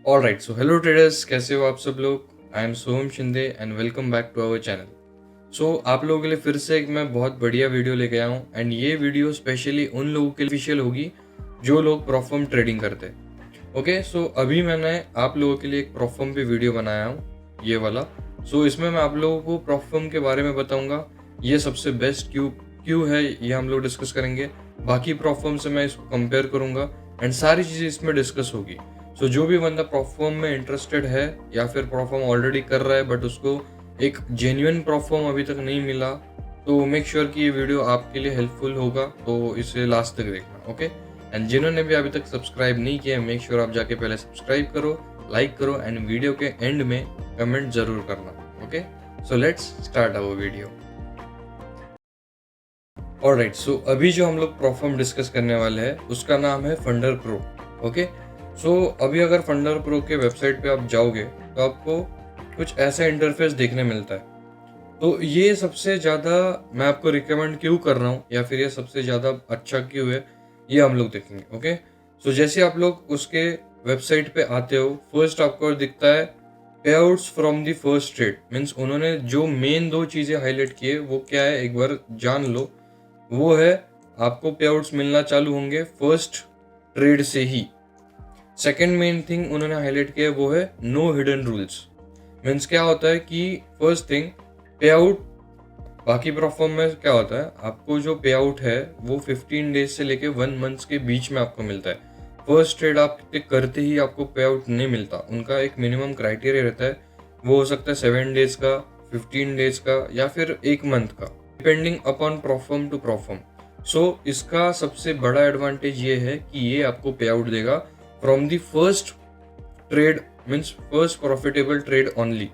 Alright, so hello traders, कैसे हो आप सब लोग। I am Soham Shinde and welcome back to our channel. So आप लोगों के लिए फिर से एक मैं बहुत बढ़िया वीडियो लेके आया हूँ एंड ये वीडियो स्पेशली उन लोगों के लिए ऑफिशियल होगी जो लोग प्रॉफर्म ट्रेडिंग करते हैं। ओके, सो अभी मैंने आप लोगों के लिए एक प्रॉफर्म पे वीडियो बनाया हूँ, ये वाला। सो इसमें मैं आप लोगों को प्रॉफर्म के बारे में बताऊंगा, ये सबसे बेस्ट क्यों क्यों है ये हम लोग डिस्कस करेंगे। बाकी प्रॉफर्म से मैं इसको कंपेयर करूंगा एंड सारी चीज़ें इसमें डिस्कस होगी। सो जो भी बंदा प्रॉफर्म में इंटरेस्टेड है या फिर प्रॉफर्म ऑलरेडी कर रहा है बट उसको एक जेन्युइन प्रॉफर्म अभी तक नहीं मिला, तो मेक श्योर कि ये वीडियो आपके लिए हेल्पफुल होगा, तो इसे लास्ट तक देखना। ओके, एंड जिन्होंने भी अभी तक सब्सक्राइब नहीं किया है, मेक श्योर आप जाके पहले सब्सक्राइब करो, लाइक करो एंड वीडियो के एंड में कमेंट जरूर करना। Okay, so let's start our video. Alright, so अभी जो हम लोग प्रॉफर्म डिस्कस करने वाले हैं उसका नाम है फंडर प्रो। ओके, सो अभी अगर फंडर प्रो के वेबसाइट पे आप जाओगे तो आपको कुछ ऐसा इंटरफेस देखने मिलता है। तो ये सबसे ज़्यादा मैं आपको रिकमेंड क्यों कर रहा हूँ या फिर ये सबसे ज़्यादा अच्छा क्यों है, ये हम लोग देखेंगे। ओके, सो जैसे आप लोग उसके वेबसाइट पे आते हो, फर्स्ट आपको दिखता है पे outs from the first trade. Means उन्होंने जो मेन दो चीज़ें हाईलाइट की है वो क्या है, एक बार जान लो। वो है आपको पे आउट्स मिलना चालू होंगे फर्स्ट ट्रेड से ही। सेकेंड मेन थिंग उन्होंने हाईलाइट किया है वो है नो हिडन रूल्स। मीन्स क्या होता है कि फर्स्ट थिंग पे आउट, बाकी प्रॉफर्म में क्या होता है, आपको जो पे आउट है वो 15 डेज से लेके 1 मंथ के बीच में आपको मिलता है। फर्स्ट ट्रेड आप करते ही आपको पे आउट नहीं मिलता, उनका एक मिनिमम क्राइटेरिया रहता है। वो हो सकता है 7 डेज का, 15 डेज का या फिर 1 मंथ का, डिपेंडिंग अपॉन प्रॉफर्म टू प्रॉफर्म। सो इसका सबसे बड़ा एडवांटेज ये है कि ये आपको पे आउट देगा from the first trade, means first profitable trade only.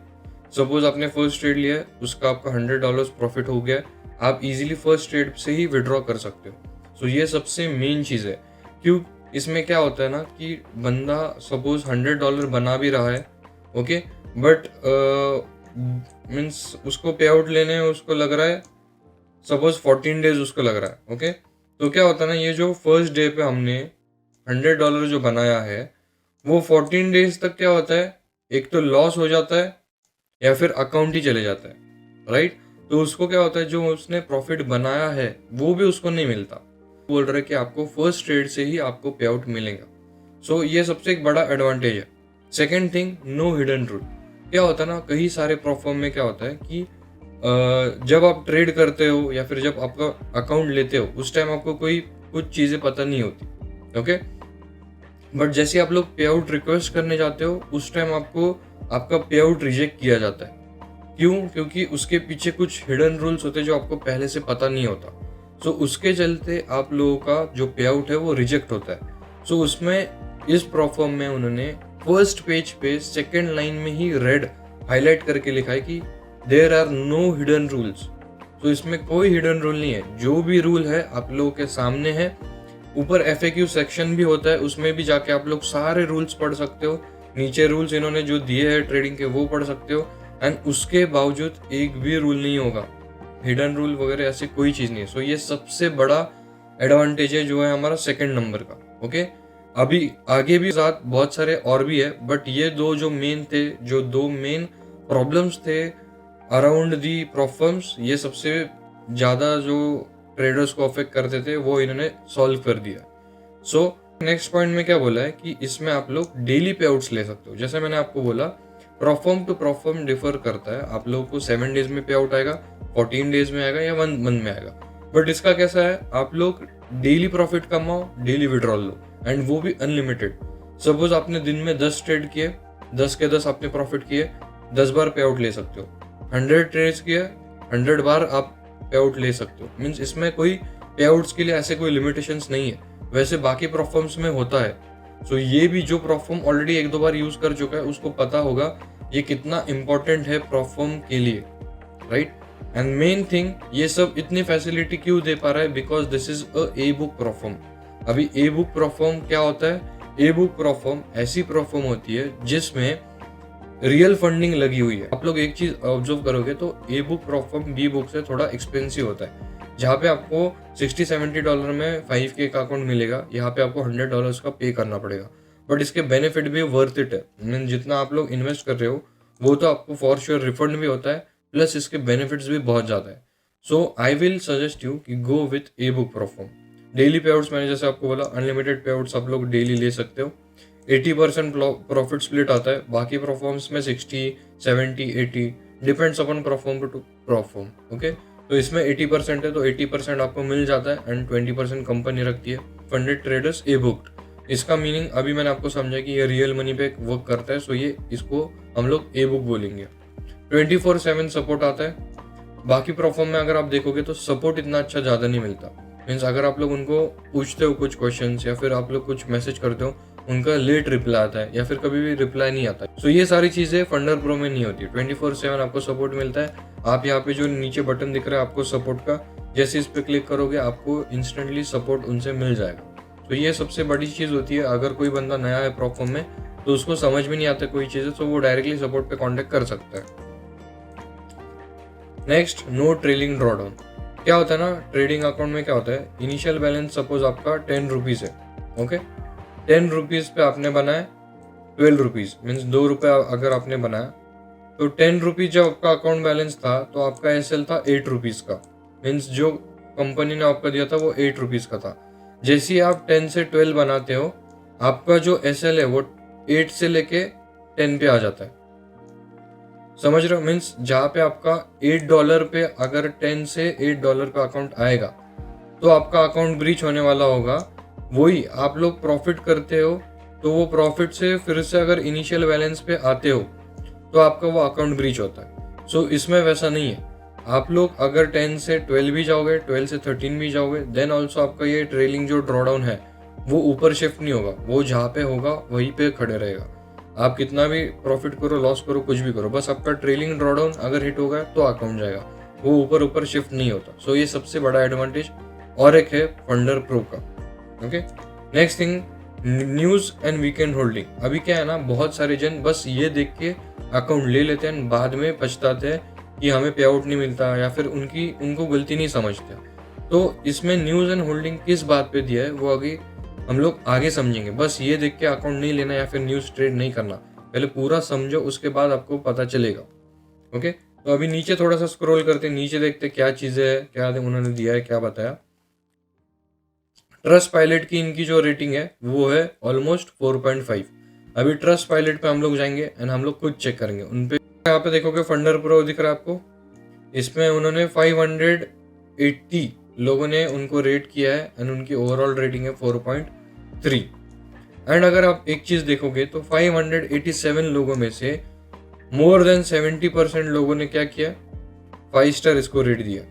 Suppose आपने फर्स्ट ट्रेड लिया है, उसका आपका $100 प्रॉफिट हो गया, आप इजीली फर्स्ट ट्रेड से ही विड्रॉ कर सकते हो। सो ये सबसे मेन चीज़ है। क्यों, इसमें क्या होता है ना कि बंदा सपोज $100 बना भी रहा है, ओके, बट मीन्स उसको पे आउट लेने में उसको लग रहा है सपोज 14 डेज उसको लग रहा है। ओके, तो क्या होता है ना, ये जो फर्स्ट डे पे हमने $100 जो बनाया है वो 14 डेज तक क्या होता है, एक तो लॉस हो जाता है या फिर अकाउंट ही चले जाता है, राइट। तो उसको क्या होता है, जो उसने प्रॉफिट बनाया है वो भी उसको नहीं मिलता। बोल रहे कि आपको फर्स्ट ट्रेड से ही आपको पे आउट मिलेगा। सो ये सबसे एक बड़ा एडवांटेज है। Second thing, no hidden rule. क्या होता है ना, कई सारे प्रॉफर्म में क्या होता है कि जब आप ट्रेड करते हो या फिर जब आपका अकाउंट लेते हो उस टाइम आपको कोई कुछ चीज़ें पता नहीं होती। ओके, बट जैसे आप लोग पे आउट रिक्वेस्ट करने जाते हो उस टाइम आपको आपका पे आउट रिजेक्ट किया जाता है। क्यों, क्योंकि उसके पीछे कुछ हिडन रूल्स होते हैं जो आपको पहले से पता नहीं होता। सो उसके चलते आप लोगों का जो पे आउट है वो रिजेक्ट होता है। सो उसमें इस प्रॉफर्म में उन्होंने फर्स्ट पेज पे सेकेंड लाइन में ही रेड हाईलाइट करके लिखा है कि there are no hidden rules. तो इसमें कोई हिडन रूल नहीं है, जो भी रूल है आप लोगों के सामने है। ऊपर FAQ सेक्शन भी होता है, उसमें भी जाके आप लोग सारे रूल्स पढ़ सकते हो। नीचे रूल्स इन्होंने जो दिए हैं ट्रेडिंग के वो पढ़ सकते हो। एंड उसके बावजूद एक भी रूल नहीं होगा, हिडन रूल वगैरह ऐसी कोई चीज़ नहीं है। सो ये सबसे बड़ा एडवांटेज है जो है हमारा सेकंड नंबर का। ओके, अभी आगे भी साथ बहुत सारे और भी है, बट ये दो जो मेन थे, जो दो मेन प्रॉब्लम्स थे अराउंड दी प्रॉफर्म्स, ये सबसे ज़्यादा जो ट्रेडर्स को अफेक्ट करते थे वो इन्होंने सॉल्व कर दिया। सो नेक्स्ट पॉइंट में क्या बोला है कि इसमें आप लोग डेली पे आउट्स ले सकते हो। जैसे मैंने आपको बोला, प्रॉफर्म टू प्रॉफर्म डिफर करता है। आप लोगों को 7 डेज में पे आउट आएगा, 14 डेज में आएगा या 1 मंथ में आएगा। बट इसका कैसा है, आप लोग डेली प्रॉफिट कमाओ, डेली विड्रॉल लो एंड वो भी अनलिमिटेड। सपोज आपने दिन में 10 ट्रेड किए, 10 के 10 आपने प्रॉफिट किए, 10 बार पे आउट ले सकते हो। 100 ट्रेड्स किए, 100 बार आप पे आउट ले सकते हो। मीन्स इसमें कोई पे आउट्स के लिए ऐसे कोई लिमिटेशंस नहीं है, वैसे बाकी प्रॉफर्म्स में होता है। सो ये भी जो प्रॉफर्म ऑलरेडी 1-2 बार यूज कर चुका है उसको पता होगा ये कितना इंपॉर्टेंट है प्रॉफर्म के लिए, राइट। एंड मेन थिंग, ये सब इतनी फैसिलिटी क्यों दे पा रहा है, because this is a A book prop firm. अभी ए बुक प्रॉफर्म क्या होता है, ए बुक प्रॉफर्म ऐसी प्रॉफर्म होती है जिसमें रियल फंडिंग लगी हुई है। आप लोग एक चीज ऑब्जर्व करोगे तो ए बुक प्रॉफर्म बी बुक से थोड़ा एक्सपेंसिव होता है। जहाँ पे आपको $60-70 में $5K का अकाउंट मिलेगा, यहाँ पे आपको $100 का पे करना पड़ेगा। बट इसके बेनिफिट भी वर्थ इट है। मीन जितना आप लोग इन्वेस्ट कर रहे हो वो तो आपको फॉर श्योर रिफंड भी होता है, प्लस इसके बेनिफिट्स भी बहुत ज़्यादा है। सो आई विल सजेस्ट यू कि go with a book perform. Daily पे आउट्स मैंने जैसे आपको बोला, अनलिमिटेड पे आउट्स आप लोग डेली ले सकते हो। 80% प्रॉफिट स्प्लिट आता है, बाकी परफॉर्म्स में 60, 70, 80 depends upon perform to perform. Okay, तो इसमें 80% है तो 80% आपको मिल जाता है एंड 20% कंपनी रखती है। फंडेड ट्रेडर्स ए बुक्ड, इसका मीनिंग अभी मैंने आपको समझा कि ये रियल मनी पे वर्क करता है, सो ये इसको हम लोग ए बुक बोलेंगे। 24/7 सपोर्ट आता है। बाकी परफॉर्म में अगर आप देखोगे तो सपोर्ट इतना अच्छा ज़्यादा नहीं मिलता। मीन्स अगर आप लोग उनको पूछते हो कुछ क्वेश्चंस या फिर आप लोग कुछ मैसेज करते हो, उनका लेट रिप्लाई आता है या फिर कभी भी रिप्लाई नहीं आता। सो ये सारी चीज़ें फंडर प्रो में नहीं होती। 24/7 आपको सपोर्ट मिलता है। आप यहाँ पे जो नीचे बटन दिख रहा है आपको सपोर्ट का, जैसे इस पर क्लिक करोगे आपको इंस्टेंटली सपोर्ट उनसे मिल जाएगा। तो ये सबसे बड़ी चीज़ होती है। अगर कोई बंदा नया है प्रोफॉर्म में तो उसको समझ में नहीं आता कोई चीज़ें, तो वो डायरेक्टली सपोर्ट पे कॉन्टेक्ट कर सकता है। Next, no trailing drawdown. क्या होता है ना, ट्रेडिंग अकाउंट में क्या होता है, इनिशियल बैलेंस सपोज आपका 10 रुपीज़ है। ओके, 10 रुपीज़ पे आपने बनाया 12 रुपीज़, मीन्स 2 रुपये अगर आपने बनाया तो 10 रुपीज़ जब आपका अकाउंट बैलेंस था तो आपका एसएल था 8 रुपीज़ का। मीन्स जो कंपनी ने आपका दिया था वो 8 रुपीज़ का था। जैसे ही आप 10 से 12 बनाते हो, आपका जो एसएल है वो 8 से लेके 10 पे आ जाता है। समझ रहे हो? मीन्स जहाँ पे आपका $8 पे अगर 10 से $8 का अकाउंट आएगा तो आपका अकाउंट ब्रीच होने वाला होगा। वही आप लोग प्रॉफिट करते हो तो वो प्रॉफिट से फिर से अगर इनिशियल बैलेंस पे आते हो तो आपका वो अकाउंट ब्रीच होता है। सो इसमें वैसा नहीं है। आप लोग अगर 10 से 12 भी जाओगे, 12 से 13 भी जाओगे, देन ऑल्सो आपका ये ट्रेलिंग जो ड्रॉडाउन है वो ऊपर शिफ्ट नहीं होगा, वो जहाँ पे होगा वहीं पे खड़े रहेगा। आप कितना भी प्रॉफिट करो, लॉस करो, कुछ भी करो, बस आपका ट्रेलिंग ड्रॉडाउन अगर हिट होगा तो अकाउंट जाएगा, वो ऊपर ऊपर शिफ्ट नहीं होता। सो ये सबसे बड़ा एडवांटेज और एक है फंडर प्रो का। Okay, next thing, news and weekend holding. अभी क्या है ना, बहुत सारे जन बस ये देख के अकाउंट ले लेते हैं, बाद में पछताते हैं कि हमें पे आउट नहीं मिलता या फिर उनको गलती नहीं समझते। तो इसमें न्यूज़ एंड होल्डिंग किस बात पे दिया है वो आगे हम लोग आगे समझेंगे। बस ये देख के अकाउंट नहीं लेना या फिर न्यूज़ ट्रेड नहीं करना, पहले पूरा समझो, उसके बाद आपको पता चलेगा। ओके, तो अभी नीचे थोड़ा सा स्क्रॉल करते, नीचे देखते क्या चीज़ें है, क्या उन्होंने दिया है, क्या बताया। ट्रस्ट पायलट की इनकी जो रेटिंग है वो है ऑलमोस्ट 4.5। अभी ट्रस्ट पायलट पे हम लोग जाएंगे एंड हम लोग खुद चेक करेंगे उन पे। यहाँ पे देखोगे फंडर प्रो दिख रहा है आपको, इसमें उन्होंने 580 लोगों ने उनको रेट किया है एंड उनकी ओवरऑल रेटिंग है 4.3। एंड अगर आप एक चीज देखोगे तो 587 लोगों में से मोर देन 70% लोगों ने क्या किया, 5 स्टार इसको रेट दिया।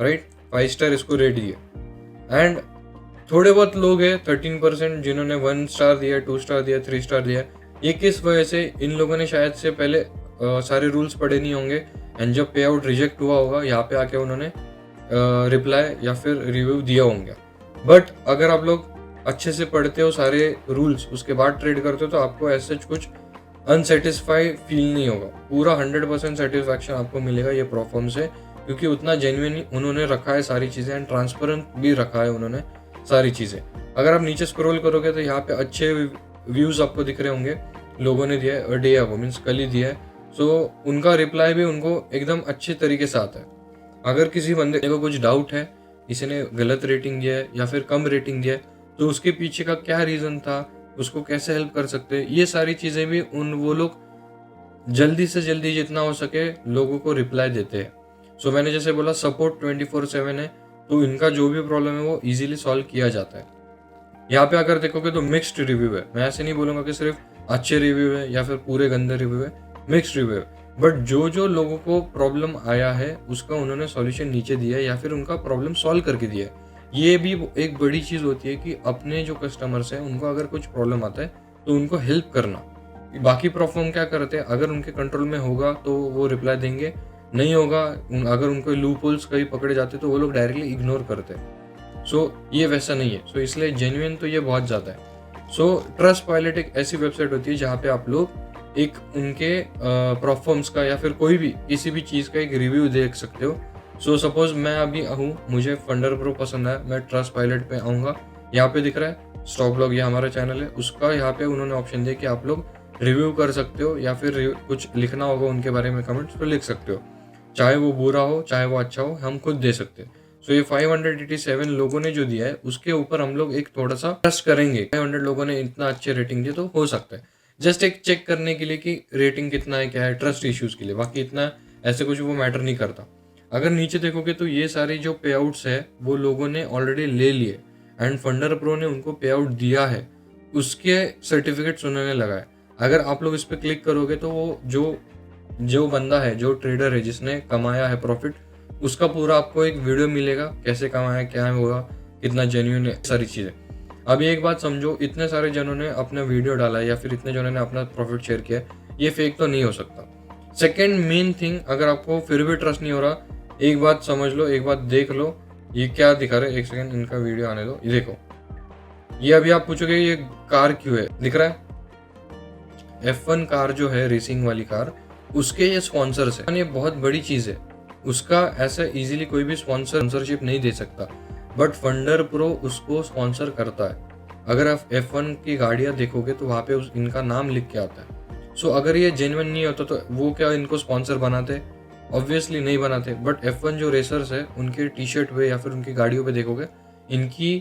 राइट, 5 स्टार इसको रेट दिया। एंड थोड़े बहुत लोग हैं 13% जिन्होंने 1 स्टार दिया, 2 स्टार दिया, 3 स्टार दिया। ये किस वजह से, इन लोगों ने शायद से पहले सारे रूल्स पढ़े नहीं होंगे एंड जब पे आउट रिजेक्ट हुआ होगा यहाँ पे आके उन्होंने रिप्लाई या फिर रिव्यू दिया होंगे। बट अगर आप लोग अच्छे से पढ़ते हो सारे रूल्स उसके बाद ट्रेड करते हो तो आपको ऐसे कुछ अनसेटिस्फाई फील नहीं होगा। पूरा 100% सेटिस्फैक्शन आपको मिलेगा ये परफॉर्म से, क्योंकि उतना जेन्युइन उन्होंने रखा है सारी चीज़ें एंड ट्रांसपेरेंट भी रखा है उन्होंने सारी चीज़ें। अगर आप नीचे स्क्रॉल करोगे तो यहाँ पे अच्छे व्यूज़ आपको दिख रहे होंगे, लोगों ने दिया है, डे अगो मीन्स कल ही दिया है। सो उनका रिप्लाई भी उनको एकदम अच्छे तरीके से आता है। अगर किसी बंदे को कुछ डाउट है, किसी ने गलत रेटिंग दिया है या फिर कम रेटिंग दिया है, तो उसके पीछे का क्या रीज़न था, उसको कैसे हेल्प कर सकते हैं, ये सारी चीज़ें भी वो लोग जल्दी से जल्दी जितना हो सके लोगों को रिप्लाई देते हैं। सो मैंने जैसे बोला सपोर्ट 24/7 है, तो इनका जो भी प्रॉब्लम है वो इजीली सॉल्व किया जाता है। यहाँ पे अगर देखोगे तो मिक्स्ड रिव्यू है। मैं ऐसे नहीं बोलूँगा कि सिर्फ अच्छे रिव्यू है या फिर पूरे गंदे रिव्यू है, मिक्स्ड रिव्यू है। बट जो लोगों को प्रॉब्लम आया है उसका उन्होंने सॉल्यूशन नीचे दिया है या फिर उनका प्रॉब्लम सॉल्व करके दिया है। ये भी एक बड़ी चीज़ होती है कि अपने जो कस्टमर्स हैं उनको अगर कुछ प्रॉब्लम आता है तो उनको हेल्प करना। बाकी परफॉर्म क्या करते हैं, अगर उनके कंट्रोल में होगा तो वो रिप्लाई देंगे, नहीं होगा, अगर उनको लूप होल्स कहीं पकड़े जाते तो वो लोग डायरेक्टली इग्नोर करते हैं। सो ये वैसा नहीं है। सो इसलिए जेन्युइन तो ये बहुत ज़्यादा है। सो ट्रस्ट पायलट एक ऐसी वेबसाइट होती है जहाँ पे आप लोग एक उनके परफॉर्म्स का या फिर कोई भी किसी भी चीज़ का एक रिव्यू देख सकते हो। सो सपोज मैं अभी हूँ, मुझे फंडर प्रो पसंद है, मैं ट्रस्ट पायलट पे आऊँगा, यहाँ पे दिख रहा है स्टॉक ब्लॉग ये हमारा चैनल है, उसका यहाँ पे उन्होंने ऑप्शन दिया कि आप लोग रिव्यू कर सकते हो या फिर कुछ लिखना होगा उनके बारे में कमेंट्स तो लिख सकते हो, चाहे वो बुरा हो चाहे वो अच्छा हो, हम खुद दे सकते हैं। सो ये 587 लोगों ने जो दिया है उसके ऊपर हम लोग एक थोड़ा सा ट्रस्ट करेंगे। 500 लोगों ने इतना अच्छे रेटिंग दिए तो हो सकता है, जस्ट एक चेक करने के लिए कि रेटिंग कितना है क्या है, ट्रस्ट इश्यूज के लिए, बाकी इतना ऐसे कुछ वो मैटर नहीं करता। अगर नीचे देखोगे तो ये सारी जो पे आउट्स है वो लोगों ने ऑलरेडी ले लिए एंड फंडर प्रो ने उनको पे आउट दिया है, उसके सर्टिफिकेट्स उन्होंने लगाए। अगर आप लोग इस पर क्लिक करोगे तो वो जो बंदा है, जो ट्रेडर है जिसने कमाया है प्रॉफिट, उसका पूरा आपको एक वीडियो मिलेगा, कैसे कमाया, क्या हुआ, कितना जेन्युइन है, सारी चीज़ें। अब एक बात समझो, इतने सारे जनों ने अपना वीडियो डाला है या फिर इतने जनों ने अपना प्रॉफिट शेयर किया, ये फेक तो नहीं हो सकता। सेकेंड मेन थिंग, अगर आपको फिर भी ट्रस्ट नहीं हो रहा, एक बात समझ लो, एक बात देख लो, ये क्या दिखा रहे, एक सेकेंड इनका वीडियो आने दो, ये देखो, ये अभी आप पूछोगे ये कार क्यों है, दिख रहा है F1 कार जो है रेसिंग वाली कार, उसके ये स्पॉन्सर्स है, ये बहुत बड़ी चीज है, उसका ऐसा इजीली कोई भी स्पॉन्सरशिप नहीं दे सकता, बट फंडर प्रो उसको स्पॉन्सर करता है। अगर आप F1 की गाड़ियां देखोगे तो वहां पे इनका नाम लिख के आता है। सो अगर ये जेन्युइन नहीं होता तो वो क्या इनको स्पॉन्सर बनाते? ऑब्वियसली नहीं बनाते। बट F1 जो रेसर्स है उनके टी शर्ट पे या फिर उनकी गाड़ियों पे देखोगे इनकी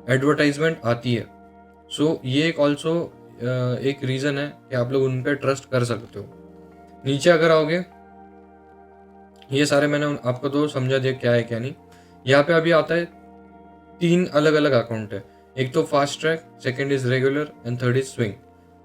एडवर्टाइजमेंट आती है। सो ये एक ऑल्सो एक रीजन है कि आप लोग उन पर ट्रस्ट कर सकते हो। नीचे अगर आओगे, ये सारे मैंने आपको तो समझा दिया क्या है क्या नहीं। यहाँ पे अभी आता है 3 अलग अलग अकाउंट है, एक तो fast track, second is regular and third is swing.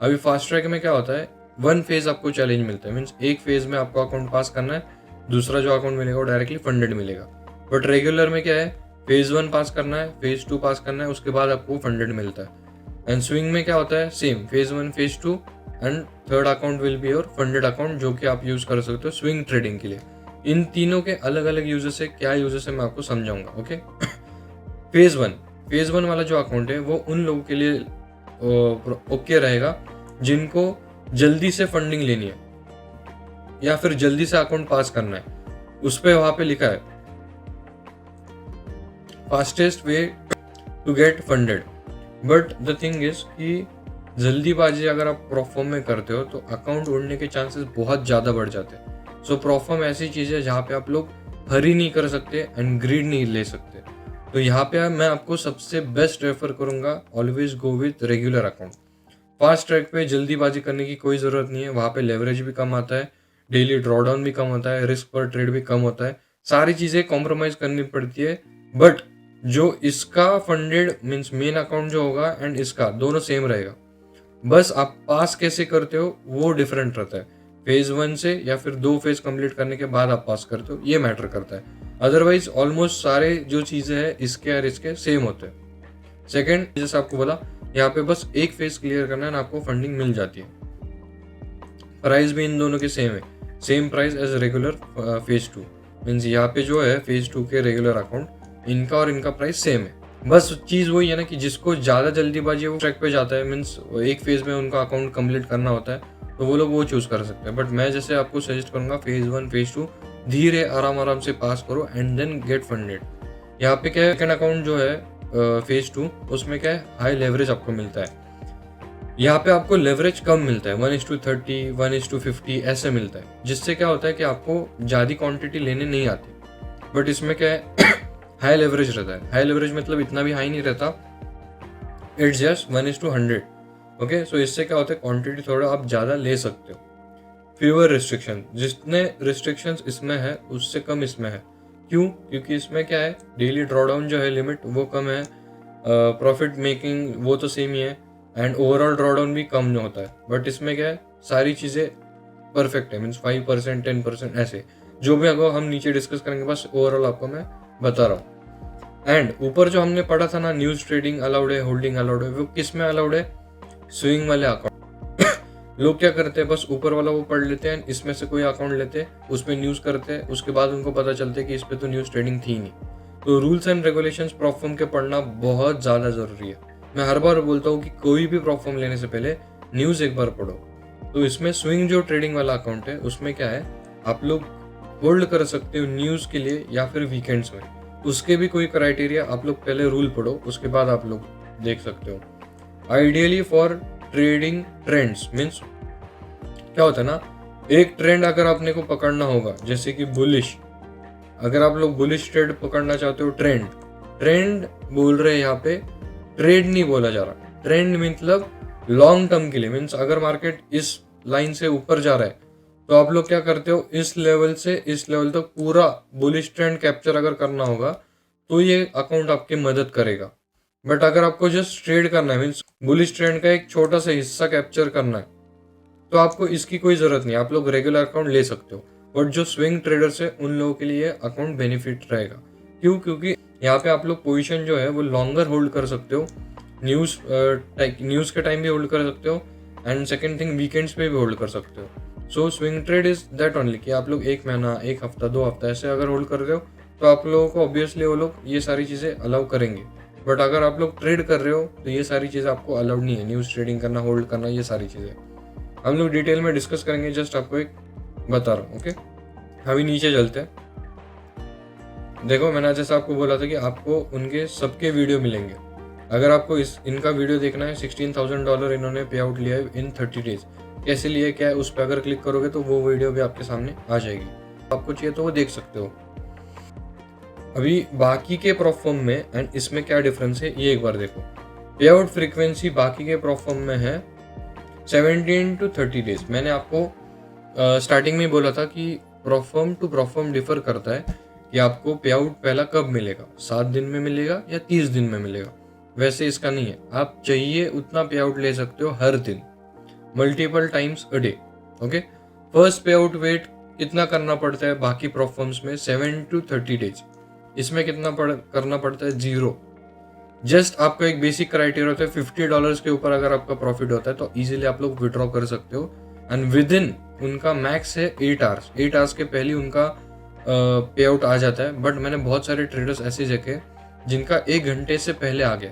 अभी फास्ट ट्रैक में क्या होता है, 1 फेज आपको चैलेंज मिलता है, मीन्स एक फेज में आपको अकाउंट पास करना है, दूसरा जो अकाउंट मिलेगा वो डायरेक्टली फंडेड मिलेगा। बट रेगुलर में क्या है, फेज 1 पास करना है, फेज 2 पास करना है, उसके बाद आपको फंडेड मिलता है। एंड स्विंग में क्या होता है, same phase 1 phase 2 and third account will be your funded account, जो कि आप यूज कर सकते हो स्विंग ट्रेडिंग के लिए। इन तीनों के अलग अलग यूजेस है, क्या यूजेस है मैं आपको समझाऊंगा। ओके फेज वन वाला जो अकाउंट है वो उन लोगों के लिए ओके रहेगा जिनको जल्दी से फंडिंग लेनी है या फिर जल्दी से अकाउंट पास करना है। उस पे वहां पे लिखा है fastest way to get funded. But the thing is कि जल्दीबाजी अगर आप प्रोफॉर्म में करते हो तो अकाउंट उड़ने के चांसेस बहुत ज़्यादा बढ़ जाते हैं। सो प्रोफॉर्म ऐसी चीज़ है जहाँ पे आप लोग हरी नहीं कर सकते एंड ग्रीड नहीं ले सकते। तो यहाँ पे मैं आपको सबसे बेस्ट रेफर करूँगा, always go with regular account. Fast track पे जल्दीबाजी करने की कोई ज़रूरत नहीं है, वहाँ पे लेवरेज भी कम आता है, डेली ड्रॉडाउन भी कम होता है, रिस्क पर ट्रेड भी कम होता है, सारी चीज़ें कॉम्प्रोमाइज़ करनी पड़ती है। बट जो इसका फंडेड मीन्स मेन अकाउंट जो होगा एंड इसका दोनों सेम रहेगा, बस आप पास कैसे करते हो वो डिफरेंट रहता है। फेज 1 से या फिर 2 फेज कंप्लीट करने के बाद आप पास करते हो, ये मैटर करता है। अदरवाइज ऑलमोस्ट सारे जो चीज़ें हैं इसके और इसके सेम होते हैं। सेकंड, जैसे आपको बोला, यहाँ पे बस एक फेज क्लियर करना है ना, आपको फंडिंग मिल जाती है। प्राइस भी इन दोनों के सेम है, same price as regular phase 2। Means यहाँ पे जो है फेज 2 के रेगुलर अकाउंट, इनका और इनका प्राइस सेम है। बस चीज़ वही है ना कि जिसको ज़्यादा जल्दीबाजी है वो ट्रैक पे जाता है, मीन्स एक फेज में उनका अकाउंट कंप्लीट करना होता है, तो वो लोग वो चूज़ कर सकते हैं। बट मैं जैसे आपको सजेस्ट करूँगा फेज 1 फेज 2 धीरे आराम से पास करो एंड देन गेट फंडेड। यहाँ पे क्या है, सेकंड अकाउंट जो है फेज 2, उसमें क्या है, हाई लेवरेज आपको मिलता है। यहाँ पे आपको लेवरेज कम मिलता है, 1:30 1:50 ऐसे मिलता है, जिससे क्या होता है कि आपको ज़्यादा क्वांटिटी लेने नहीं आती। बट इसमें क्या है, हाई लेवरेज रहता है। हाई लेवरेज मतलब इतना भी हाई नहीं रहता, इट्स जस्ट 1:100। ओके, सो इससे क्या होता है, क्वांटिटी थोड़ा आप ज़्यादा ले सकते हो। फ्यूअर रिस्ट्रिक्शन, जितने रिस्ट्रिक्शंस इसमें है उससे कम इसमें है। क्यों? क्योंकि इसमें क्या है, डेली ड्रॉडाउन जो है लिमिट वो कम है, प्रॉफिट मेकिंग वो तो सेम ही है, एंड ओवरऑल ड्रॉडाउन भी कम होता है। बट इसमें क्या है, सारी चीज़ें परफेक्ट है, मीन्स 5% 10% ऐसे जो भी अगर हम नीचे डिस्कस करेंगे, बस ओवरऑल आपको मैं बता रहा हूँ। एंड ऊपर जो हमने पढ़ा था ना, न्यूज ट्रेडिंग अलाउड है, होल्डिंग अलाउड है, वो किस में अलाउड है, स्विंग वाले अकाउंट। लोग क्या करते हैं, बस ऊपर वाला वो पढ़ लेते हैं, इसमें से कोई अकाउंट लेते हैं, उसमें न्यूज़ करते हैं, उसके बाद उनको पता चलता है कि इस पे तो न्यूज़ ट्रेडिंग थी नहीं। तो रूल्स एंड रेगुलेशंस प्रॉफॉर्म के पढ़ना बहुत ज़्यादा ज़रूरी है। मैं हर बार बोलता हूँ कि कोई भी प्रॉफॉर्म लेने से पहले न्यूज़ एक बार पढ़ो। तो इसमें स्विंग जो ट्रेडिंग वाला अकाउंट है, उसमें क्या है, आप लोग होल्ड कर सकते हो न्यूज़ के लिए या फिर वीकेंड्स में। उसके भी कोई क्राइटेरिया, आप लोग पहले रूल पढ़ो, उसके बाद आप लोग देख सकते हो। Ideally for trading trends. Means क्या होता है ना, एक ट्रेंड अगर आपने को पकड़ना होगा, जैसे कि बुलिश, अगर आप लोग बुलिश ट्रेड पकड़ना चाहते हो, ट्रेंड बोल रहे हैं यहाँ पे, ट्रेड नहीं बोला जा रहा। ट्रेंड मतलब लॉन्ग टर्म के लिए। मीन्स अगर मार्केट इस लाइन से ऊपर जा रहा है तो आप लोग क्या करते हो, इस लेवल से इस लेवल तक पूरा बुलिश ट्रेंड कैप्चर अगर करना होगा तो ये अकाउंट आपकी मदद करेगा। बट अगर आपको जस्ट ट्रेड करना है, मीन्स बुलिश ट्रेंड का एक छोटा सा हिस्सा कैप्चर करना है, तो आपको इसकी कोई जरूरत नहीं, आप लोग रेगुलर अकाउंट ले सकते हो। बट जो स्विंग ट्रेडर्स है उन लोगों के लिए अकाउंट बेनिफिट रहेगा। क्यों? क्योंकि यहाँ पे आप लोग पोजीशन जो है वो लॉन्गर होल्ड कर सकते हो, न्यूज़ के टाइम भी होल्ड कर सकते हो, एंड सेकेंड थिंग वीकेंड्स पे भी होल्ड कर सकते हो। So swing trade is that only कि आप लोग 1 महीना, 1 हफ्ता, 2 हफ्ता ऐसे अगर होल्ड कर रहे हो तो आप लोगों को ऑब्वियसली वो लोग ये सारी चीज़ें अलाउ करेंगे। बट अगर आप लोग ट्रेड कर रहे हो तो ये सारी चीज़ें आपको अलाउड नहीं है, न्यूज़ ट्रेडिंग करना, होल्ड करना, ये सारी चीज़ें हम लोग डिटेल में डिस्कस करेंगे। जस्ट आपको एक बता रहा हूँ। ओके, अभी नीचे चलते हैं। देखो, मैंने जैसा आपको बोला था कि आपको उनके सबके वीडियो मिलेंगे। अगर आपको इनका वीडियो देखना है, $16,000 इन्होंने पे आउट लिया है इन 30 डेज। कैसे लिए, क्या है, उस पर अगर क्लिक करोगे तो वो वीडियो भी आपके सामने आ जाएगी। आपको चाहिए तो वो देख सकते हो। अभी बाकी के प्रोफॉर्म में एंड इसमें क्या डिफरेंस है ये एक बार देखो। पे आउट फ्रीक्वेंसी बाकी के प्रोफॉर्म में है 17 to 30 डेज। मैंने आपको स्टार्टिंग में बोला था कि प्रोफॉर्म टू प्रोफॉर्म डिफर करता है कि आपको पे आउट पहला कब मिलेगा, 7 दिन में मिलेगा या 30 दिन में मिलेगा। वैसे इसका नहीं है, आप चाहिए उतना पे आउट ले सकते हो हर दिन, multiple times a day. Okay, first पे आउट वेट कितना करना पड़ता है बाकी प्रोफॉर्म्स में, 7 to 30 डेज। इसमें कितना करना पड़ता है, 0। जस्ट आपका एक बेसिक क्राइटेरिया होता है, $50 के ऊपर अगर आपका प्रॉफिट होता है तो इजीली आप लोग विड्रॉ कर सकते हो। एंड विद इन उनका मैक्स है 8 आवर्स। 8 आवर्स के पहले उनका पे आउट आ जाता है। बट मैंने बहुत सारे ट्रेडर्स ऐसे देखे जिनका 1 घंटे से पहले आ गया।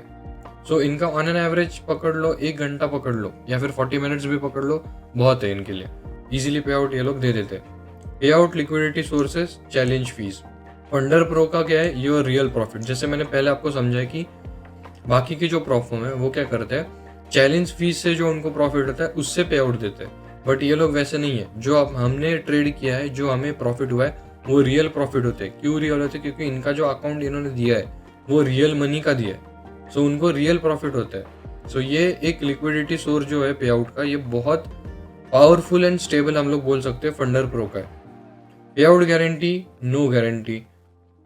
सो इनका ऑन एन एवरेज पकड़ लो, 1 घंटा पकड़ लो या फिर 40 मिनट्स भी पकड़ लो, बहुत है इनके लिए। इजीली पे आउट ये लोग दे देते हैं। पे out, liquidity sources, challenge fees. Funder pro का क्या है, योर रियल प्रॉफिट। जैसे मैंने पहले आपको समझाया कि बाकी की जो प्रॉफिट है वो क्या करते हैं, चैलेंज फीस से जो उनको प्रॉफिट होता है उससे पे आउट देते हैं। बट ये लोग वैसे नहीं है। जो अब हमने ट्रेड किया है, जो हमें प्रॉफिट हुआ है, वो रियल प्रॉफिट होते हैं। क्यों रियल होते हैं? क्योंकि इनका जो अकाउंट इन्होंने दिया है वो रियल मनी का दिया है। सो उनको रियल प्रॉफिट होता है। सो ये एक लिक्विडिटी सोर्स जो है पे आउट का, ये बहुत पावरफुल एंड स्टेबल हम लोग बोल सकते हैं फंडर प्रो का है। पे आउट गारंटी, नो गारंटी।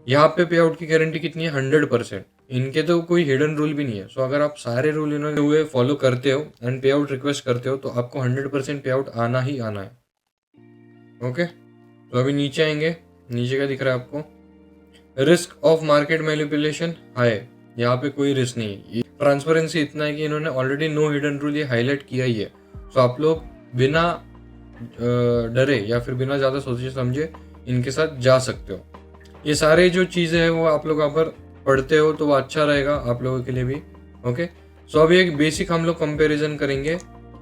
यहाँ पे पे आउट की गारंटी कितनी है, 100%। इनके तो कोई हिडन रूल भी नहीं है। सो अगर आप सारे रूल इन्होंने हुए फॉलो करते हो एंड पे आउट रिक्वेस्ट करते हो तो आपको 100% पे आउट आना ही आना है। ओके, तो अभी नीचे आएंगे। नीचे क्या दिख रहा है आपको, risk of market manipulation high. यहाँ पे कोई रिस्क नहीं है। ट्रांसपेरेंसी इतना है कि इन्होंने ऑलरेडी नो हिडन रूल ये हाईलाइट किया ही है। सो आप लोग बिना डरे या फिर बिना ज़्यादा सोचे समझे इनके साथ जा सकते हो। ये सारे जो चीज़ें हैं वो आप लोग यहाँ पर पढ़ते हो तो वो अच्छा रहेगा आप लोगों के लिए भी। ओके, सो अभी एक बेसिक हम लोग कंपैरिजन करेंगे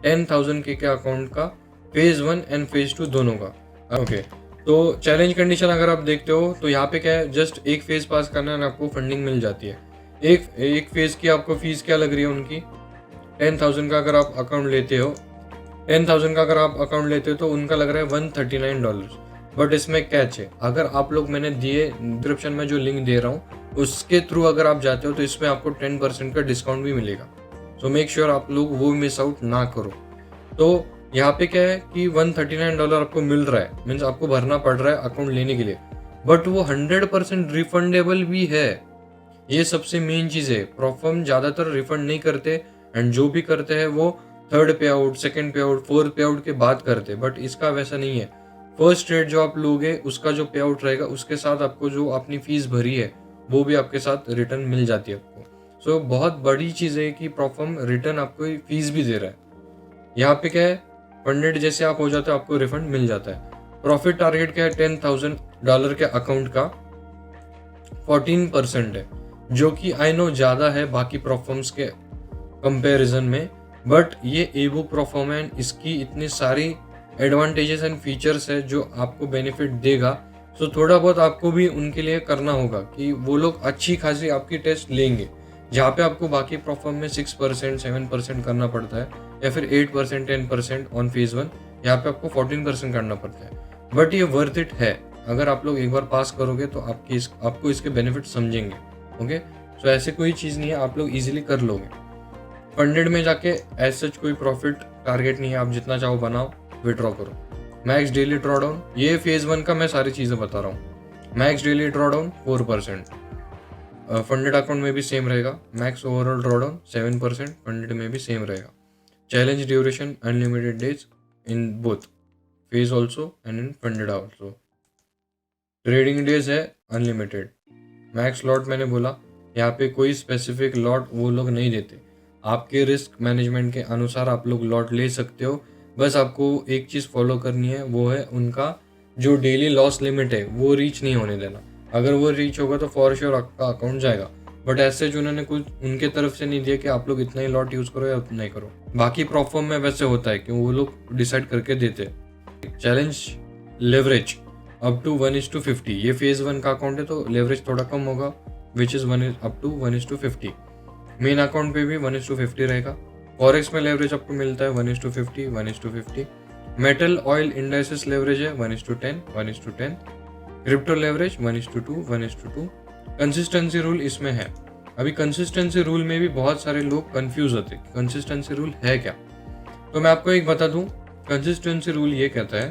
10,000 के अकाउंट का, फेज 1 एंड फेज 2 दोनों का। ओके, तो चैलेंज कंडीशन अगर आप देखते हो तो यहाँ पे क्या है, जस्ट एक फेज पास करना है आपको फंडिंग मिल जाती है। एक फेज की आपको फीस क्या लग रही है उनकी, 10,000 का अगर आप अकाउंट लेते हो, 10,000 का अगर आप अकाउंट लेते हो तो उनका लग रहा है $139। बट इसमें कैच है, अगर आप लोग मैंने दिए डिस्क्रिप्शन में जो लिंक दे रहा हूँ उसके थ्रू अगर आप जाते हो तो इसमें आपको 10% का डिस्काउंट भी मिलेगा। सो मेक श्योर आप लोग वो मिस आउट ना करो। तो यहाँ पे क्या है कि $139 आपको मिल रहा है, मीन्स आपको भरना पड़ रहा है अकाउंट लेने के लिए, बट वो 100% रिफंडेबल भी है। ये सबसे मेन चीज़ है। प्रोफर्म ज़्यादातर रिफंड नहीं करते एंड जो भी करते हैं वो 3rd पे आउट, 2nd पे आउट, 4th पे आउट के बाद करते, बट इसका वैसा नहीं है। फर्स्ट ट्रेड जो आप लोगे उसका जो पे आउट रहेगा उसके साथ आपको जो अपनी फीस भरी है वो भी आपके साथ रिटर्न मिल जाती है आपको। सो बहुत बड़ी चीज़ है कि प्रोफर्म रिटर्न आपको फीस भी दे रहा है। यहाँ पे क्या है, फंडेड जैसे आप हो जाते हो आपको रिफंड मिल जाता है। प्रॉफिट टारगेट क्या है, $10,000 के अकाउंट का 14% है, जो कि आई नो ज़्यादा है बाकी प्रोफर्म्स के कंपैरिजन में, बट ये एबू प्रोफॉर्म है। इसकी इतनी सारी एडवांटेजेस एंड फीचर्स है जो आपको बेनिफिट देगा। सो थोड़ा बहुत आपको भी उनके लिए करना होगा कि वो लोग अच्छी खासी आपकी टेस्ट लेंगे। जहाँ पे आपको बाकी प्रोफॉर्म में 6% 7% करना पड़ता है या फिर 8% 10% ऑन फेज 1, यहाँ पे आपको 14% करना पड़ता है। बट ये वर्थ इट है, अगर आप लोग एक बार पास करोगे तो आपको इसके बेनिफिट समझेंगे। ओके, सो ऐसे कोई चीज़ नहीं है, आप लोग इजीली कर लोगे। फंडेड में जाके एज सच कोई प्रॉफिट टारगेट नहीं है, आप जितना चाहो बनाओ, विड्रॉ करो। मैक्स डेली ड्रॉ डाउन, ये फेज 1 का मैं सारी चीज़ें बता रहा हूँ। Max daily draw down 4%, funded account में भी सेम रहेगा। Max overall draw down 7%, funded में भी सेम रहेगा। Challenge duration unlimited days in both phase also and in funded also. Trading days है अनलिमिटेड। मैक्स लॉट मैंने बोला, यहाँ पे कोई स्पेसिफिक लॉट वो लोग नहीं देते, आपके रिस्क मैनेजमेंट के अनुसार आप लोग लॉट ले सकते हो। बस आपको एक चीज़ फॉलो करनी है, वो है उनका जो डेली लॉस लिमिट है वो रीच नहीं होने देना। अगर वो रीच होगा तो फॉर श्योर आपका अकाउंट जाएगा। बट ऐसे जो उन्होंने कुछ उनके तरफ से नहीं दिया कि आप लोग इतना ही लॉट यूज़ करो या उतना ही करो। बाकी प्रॉफॉर्म में वैसे होता है कि वो लोग डिसाइड करके देते। चैलेंज लेवरेज अप टू 1:50, ये फेज 1 का अकाउंट है तो लेवरेज थोड़ा कम होगा, which is up to 1:50। Main account पे भी 1:50 रहेगा। फॉरेक्स में लेवरेज आपको मिलता है 1:50 1:50। मेटल ऑयल इंडाइसेस लेवरेज है 1:10 1:10। Crypto leverage 1:2 1:2। कंसिस्टेंसी रूल इसमें है। अभी कंसिस्टेंसी रूल में भी बहुत सारे लोग कंफ्यूज होते हैं, कंसिस्टेंसी रूल है क्या। तो मैं आपको एक बता दूं, कंसिस्टेंसी रूल ये कहता है,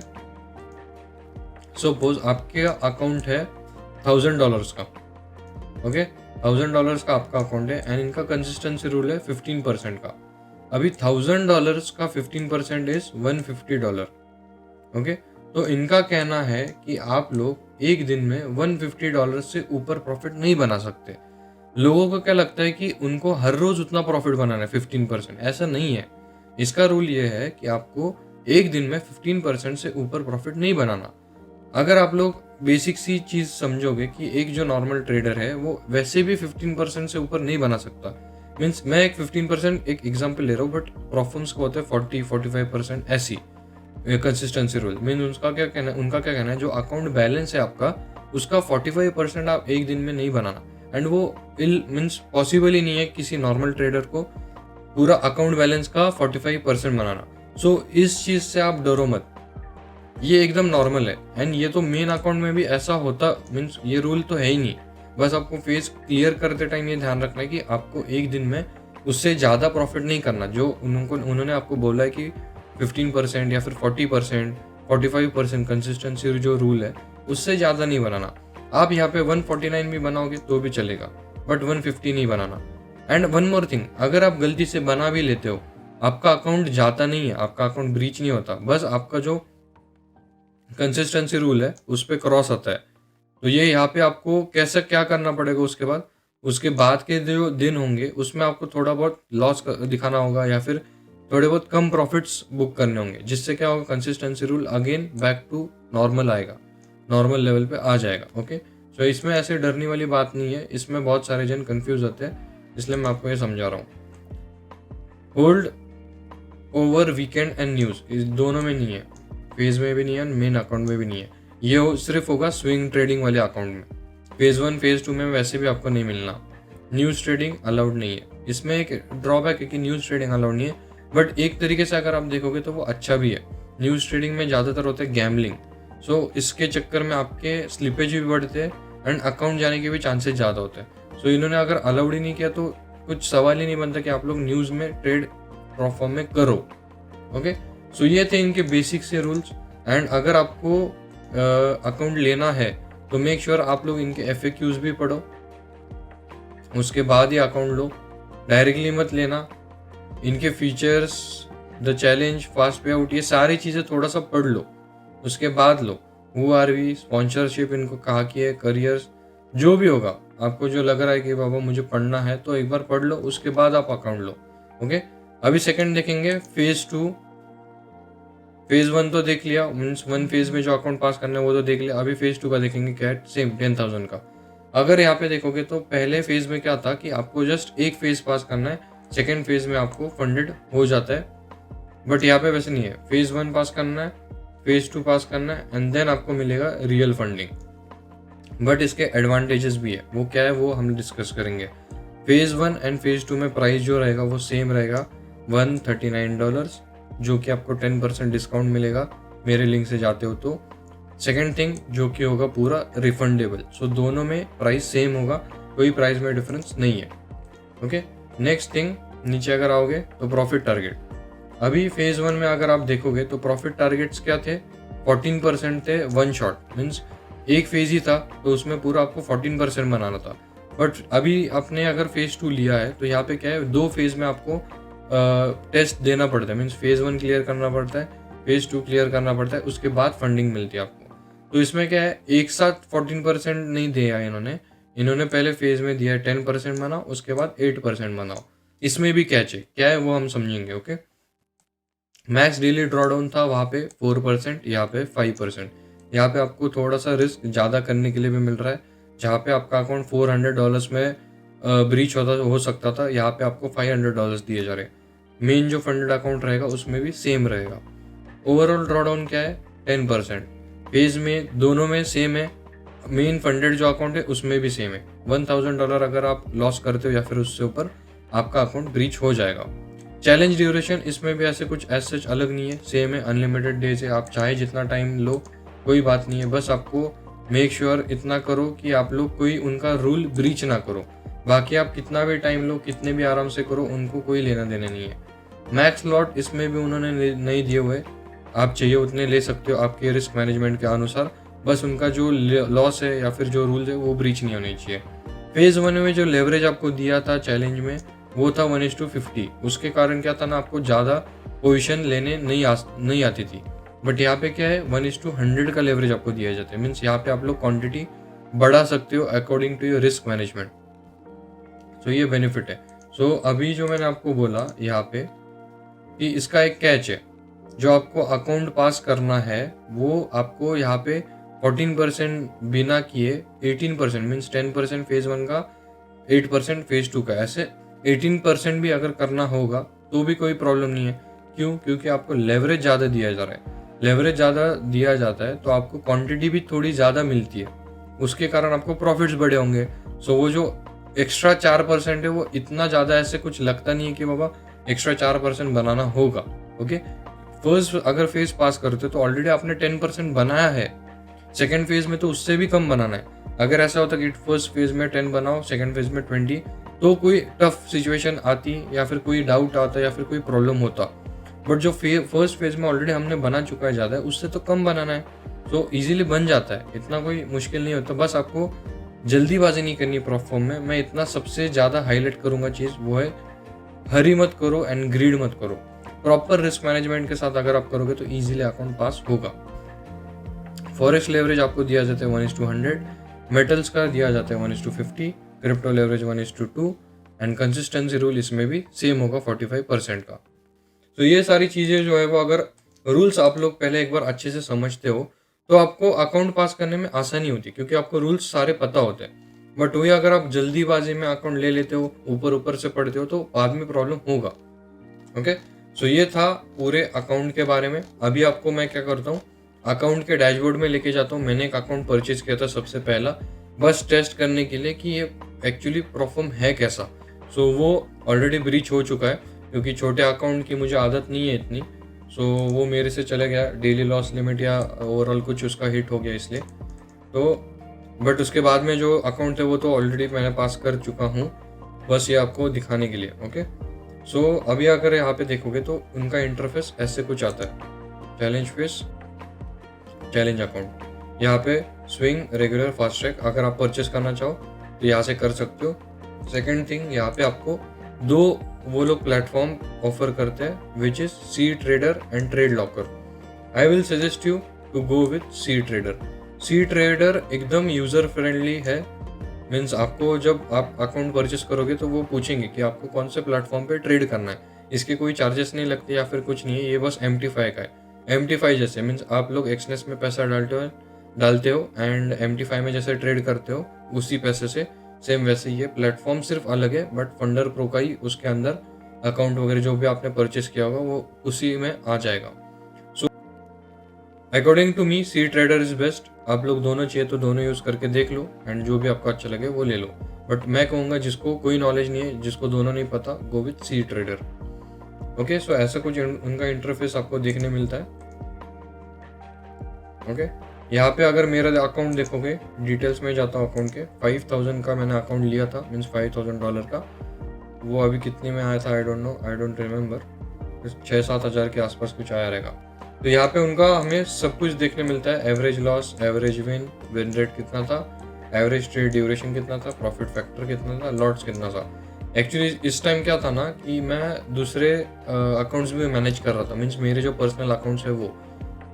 सपोज आपके अकाउंट है $1000 का, ओके, $1000 का आपका अकाउंट है एंड इनका कंसिस्टेंसी रूल है 15% का। अभी $1000 का 15% इज $150, ओके। तो इनका कहना है कि आप लोग एक दिन में $150 से ऊपर प्रॉफिट नहीं बना सकते। लोगों को क्या लगता है कि उनको हर रोज उतना प्रॉफिट बनाना है 15%, ऐसा नहीं है। इसका रूल ये है कि आपको एक दिन में 15% से ऊपर प्रॉफिट नहीं बनाना। अगर आप लोग बेसिक सी चीज समझोगे कि एक जो नॉर्मल ट्रेडर है वो वैसे भी 15% से ऊपर नहीं बना सकता। मीन्स मैं एक 15% एक एग्जांपल ले रहा हूँ, बट प्रॉफिट्स को होता है 40-45% ऐसी कंसिस्टेंसी रूल। मीन उनका क्या कहना है जो अकाउंट बैलेंस है आपका उसका 45% आप एक दिन में नहीं बनाना। एंड वो मीन्स पॉसिबल ही नहीं है किसी नॉर्मल ट्रेडर को पूरा अकाउंट बैलेंस का 45% बनाना। सो इस चीज से आप डरो मत, ये एकदम नॉर्मल है। एंड ये तो मेन अकाउंट में भी ऐसा होता, मीन्स ये रूल तो है ही नहीं। बस आपको फेज क्लियर करते टाइम ये ध्यान रखना है कि आपको एक दिन में उससे ज़्यादा प्रॉफिट नहीं करना। जो उन्होंने आपको बोला है कि 15% या फिर 40% 45% कंसिस्टेंसी जो रूल है उससे ज़्यादा नहीं बनाना। आप यहाँ पे 149 भी बनाओगे तो भी चलेगा, बट 150 नहीं बनाना। एंड वन मोर थिंग, अगर आप गलती से बना भी लेते हो, आपका अकाउंट जाता नहीं है, आपका अकाउंट ब्रीच नहीं होता, बस आपका जो कंसिस्टेंसी रूल है उस पर क्रॉस आता है। तो ये यहाँ पे आपको कैसे क्या करना पड़ेगा, उसके बाद के जो दिन होंगे उसमें आपको थोड़ा बहुत लॉस दिखाना होगा या फिर थोड़े बहुत कम प्रॉफिट्स बुक करने होंगे, जिससे क्या होगा, consistency rule again back to normal आएगा, नॉर्मल लेवल पे आ जाएगा। ओके, सो इसमें ऐसे डरने वाली बात नहीं है। इसमें बहुत सारे जन कंफ्यूज होते हैं, इसलिए मैं आपको ये समझा रहा हूँ। Hold over weekend and news, इस दोनों में नहीं है, फेज में भी नहीं है, मेन अकाउंट में भी नहीं है। ये सिर्फ होगा स्विंग ट्रेडिंग वाले अकाउंट में। फेज 1 फेज 2 में वैसे भी आपको नहीं मिलना। न्यूज ट्रेडिंग अलाउड नहीं है। इसमें एक ड्रॉबैक है कि न्यूज ट्रेडिंग अलाउड नहीं है, बट एक तरीके से अगर आप देखोगे तो वो अच्छा भी है। न्यूज ट्रेडिंग में ज़्यादातर होता है गैम्बलिंग, सो इसके चक्कर में आपके स्लिपेज भी बढ़ते हैं एंड अकाउंट जाने के भी चांसेस ज़्यादा होते हैं। सो इन्होंने अगर अलाउड ही नहीं किया तो कुछ सवाल ही नहीं बनता कि आप लोग न्यूज़ में ट्रेड प्रॉफॉर्म में करो। ओके, सो ये थे इनके बेसिक से रूल्स। एंड अगर आपको अकाउंट लेना है तो मेक श्योर आप लोग इनके FAQs भी पढ़ो, उसके बाद ही अकाउंट लो। डायरेक्टली मत लेना। इनके फीचर्स, द चैलेंज, फास्ट पे आउट, ये सारी चीज़ें थोड़ा सा पढ़ लो, उसके बाद लो। हु आर वी, स्पॉन्सरशिप इनको कहा कि है, करियर्स, जो भी होगा आपको जो लग रहा है कि बाबा मुझे पढ़ना है तो एक बार पढ़ लो, उसके बाद आप अकाउंट लो। ओके, अभी सेकंड देखेंगे फेज 2। फेज 1 तो देख लिया, मीन्स 1 फेज में जो अकाउंट पास करना है वो तो देख लिया। अभी फेज 2 का देखेंगे क्या है, सेम 10,000 का। अगर यहाँ पे देखोगे तो पहले फेज में क्या था कि आपको जस्ट एक फेज पास करना है, सेकेंड फेज में आपको फंडेड हो जाता है। बट यहाँ पे वैसे नहीं है, फेज 1 पास करना है, फेज 2 पास करना है एंड देन आपको मिलेगा रियल फंडिंग। बट इसके एडवांटेजेस भी है, वो क्या है वो हम डिस्कस करेंगे। फेज़ 1 एंड फेज़ 2 में प्राइस जो रहेगा वो सेम रहेगा $139, जो कि आपको 10% डिस्काउंट मिलेगा मेरे लिंक से जाते हो तो। सेकेंड थिंग जो कि होगा पूरा रिफंडेबल, सो दोनों में प्राइस सेम होगा, कोई प्राइस में डिफरेंस नहीं है। ओके, नेक्स्ट थिंग नीचे अगर आओगे तो प्रॉफिट टारगेट। अभी फेज़ 1 में अगर आप देखोगे तो प्रॉफिट टारगेट्स क्या थे, 14% थे वन शॉट, मीन्स एक फेज़ ही था तो उसमें पूरा आपको 14% बनाना था। बट अभी आपने अगर फेज़ 2 लिया है तो यहाँ पे क्या है, 2 फेज़ में आपको टेस्ट देना पड़ता है, मीन्स फेज़ 1 क्लियर करना पड़ता है, फेज़ 2 क्लियर करना पड़ता है, उसके बाद फंडिंग मिलती है आपको। तो इसमें क्या है, एक साथ 14% नहीं दिया इन्होंने पहले फेज़ में दिया है 10% बनाओ, उसके बाद 8% बनाओ। इसमें भी कैच है, क्या है वो हम समझेंगे। ओके, मैक्स डेली ड्रॉडाउन था वहाँ पे 4%, यहाँ पे 5%। यहाँ पे आपको थोड़ा सा रिस्क ज़्यादा करने के लिए भी मिल रहा है, जहाँ पे आपका अकाउंट $400 में ब्रीच हो सकता था, यहाँ पे आपको $500 दिए जा रहे हैं। मेन जो फंडेड अकाउंट रहेगा उसमें भी सेम रहेगा। ओवरऑल ड्रॉडाउन क्या है, 10%। फेज में दोनों में सेम है, मेन फंडेड जो अकाउंट है उसमें भी सेम है। $1000 अगर आप लॉस करते हो या फिर उससे ऊपर, आपका अकाउंट ब्रीच हो जाएगा। चैलेंज ड्यूरेशन इसमें भी ऐसे कुछ एज सच अलग नहीं है, सेम है, अनलिमिटेड डेज है, आप चाहे जितना टाइम लो कोई बात नहीं है, बस आपको मेक श्योर इतना करो कि आप लोग कोई उनका रूल ब्रीच ना करो। बाकी आप कितना भी टाइम लो, कितने भी आराम से करो, उनको कोई लेना देना नहीं है। मैक्स लॉट इसमें भी उन्होंने नहीं दिए हुए, आप चाहिए उतने ले सकते हो आपके रिस्क मैनेजमेंट के अनुसार, बस उनका जो लॉस है या फिर जो रूल्स है वो ब्रीच नहीं होने चाहिए। फेज़ 1 में जो लेवरेज आपको दिया था चैलेंज में वो था 1:50, उसके कारण क्या था ना, आपको ज़्यादा पोजीशन लेने नहीं आती थी। बट यहाँ पे क्या है, 1:100 का लेवरेज आपको दिया जाता है, मीन्स यहाँ पे आप लोग क्वांटिटी बढ़ा सकते हो according to your risk management. So ये बेनिफिट है। सो अभी जो मैंने आपको बोला यहाँ पे कि इसका एक कैच है, जो आपको अकाउंट पास करना है वो आपको यहाँ पे 14% बिना किए 18%, मीन्स 10% फेज़ 1 का, 8% फेज़ 2 का, ऐसे 18% भी अगर करना होगा तो भी कोई प्रॉब्लम नहीं है। क्यों? क्योंकि आपको लेवरेज ज़्यादा दिया जा रहा है। लेवरेज ज़्यादा दिया जाता है तो आपको क्वांटिटी भी थोड़ी ज़्यादा मिलती है, उसके कारण आपको प्रॉफिट्स बड़े होंगे। सो वो जो एक्स्ट्रा 4% है वो इतना ज़्यादा ऐसे कुछ लगता नहीं है कि बाबा एक्स्ट्रा 4% बनाना होगा। ओके, फर्स्ट अगर फेज पास करते हो तो ऑलरेडी आपने 10% बनाया है, सेकेंड फेज में तो उससे भी कम बनाना है। अगर ऐसा होता कि फर्स्ट फेज में 10 बनाओ, सेकेंड फेज में 20, तो कोई टफ सिचुएशन आती या फिर कोई डाउट आता या फिर कोई प्रॉब्लम होता। बट जो फर्स्ट फेज में ऑलरेडी हमने बना चुका है ज़्यादा, उससे तो कम बनाना है, तो इजीली बन जाता है, इतना कोई मुश्किल नहीं होता। बस आपको जल्दीबाजी नहीं करनी प्रोफॉर्म में। मैं इतना सबसे ज़्यादा हाईलाइट करूँगा चीज़, वो है हरी मत करो एंड ग्रीड मत करो। प्रॉपर रिस्क मैनेजमेंट के साथ अगर आप करोगे तो इजीली अकाउंट पास होगा। फॉरेक्स लेवरेज आपको दिया जाता है 1:100, मेटल्स का दिया जाता है 1:50, crypto leverage 1:2 and consistency rule इसमें भी सेम होगा 45% का। तो ये सारी चीज़ें जो है वो अगर रूल्स आप लोग पहले एक बार अच्छे से समझते हो तो आपको अकाउंट पास करने में आसानी होती है, क्योंकि आपको रूल्स सारे पता होते हैं। बट वही अगर आप जल्दीबाजी में अकाउंट ले लेते हो, ऊपर ऊपर से पढ़ते हो, तो बाद में प्रॉब्लम होगा। ओके, सो ये था पूरे अकाउंट के बारे में। अभी आपको मैं क्या करता हूँ, अकाउंट के डैशबोर्ड में लेके जाता हूँ। मैंने एक अकाउंट परचेज किया था सबसे पहला, बस टेस्ट करने के लिए कि ये एक्चुअली परफॉर्म है कैसा। सो वो ऑलरेडी ब्रीच हो चुका है, क्योंकि छोटे अकाउंट की मुझे आदत नहीं है इतनी। सो वो मेरे से चला गया, डेली लॉस लिमिट या ओवरऑल कुछ उसका हिट हो गया इसलिए। तो बट उसके बाद में जो अकाउंट है वो तो ऑलरेडी मैंने पास कर चुका हूँ, बस ये आपको दिखाने के लिए। ओके, सो अभी अगर यहाँ पे देखोगे तो उनका इंटरफेस ऐसे कुछ आता है, चैलेंज फेस, चैलेंज अकाउंट। यहाँ पे स्विंग, रेगुलर, फास्ट ट्रैक अगर आप परचेस करना चाहो तो यहाँ से कर सकते हो। सेकेंड थिंग, यहाँ पे आपको दो वो लोग प्लेटफॉर्म ऑफर करते हैं, which is cTrader and TradeLocker. I will suggest you to go with cTrader. CTrader एकदम यूजर फ्रेंडली है, मीन्स आपको जब आप अकाउंट परचेस करोगे तो वो पूछेंगे कि आपको कौन से प्लेटफॉर्म पे ट्रेड करना है। इसके कोई चार्जेस नहीं लगते या फिर कुछ नहीं है, ये बस MT5 का है। MT5 जैसे मीन्स आप लोग एक्सनेस में पैसा डालते हो एंड MT5 में जैसे ट्रेड करते हो उसी पैसे से सेम वैसे ही है। प्लेटफॉर्म सिर्फ अलग है, बट फंडर प्रो का ही उसके अंदर अकाउंट वगैरह जो भी आपने परचेस किया होगा वो उसी में आ जाएगा। So according to me cTrader is best. आप लोग दोनों चाहिए तो दोनों यूज़ करके देख लो एंड जो भी आपको अच्छा लगे वो ले लो। बट मैं कहूँगा जिसको कोई नॉलेज नहीं है, जिसको दोनों नहीं पता, go with cTrader. Okay, so ऐसा कुछ उनका इंटरफेस आपको देखने मिलता है। ओके, यहाँ पे अगर मेरा अकाउंट देखोगे, डिटेल्स में जाता हूँ अकाउंट के, 5000 का मैंने अकाउंट लिया था, मीन्स $5000 का। वो अभी कितने में आया था I don't know, I don't remember, 6-7 हज़ार के आसपास कुछ आया रहेगा। तो यहाँ पे उनका हमें सब कुछ देखने मिलता है, average loss, average win rate कितना था, एवरेज ट्रेड ड्यूरेशन कितना था, प्रॉफिट फैक्टर कितना था, लॉट्स कितना था। एक्चुअली इस टाइम क्या था ना कि मैं दूसरे अकाउंट्स भी मैनेज कर रहा था, मीन्स मेरे जो पर्सनल अकाउंट्स है वो,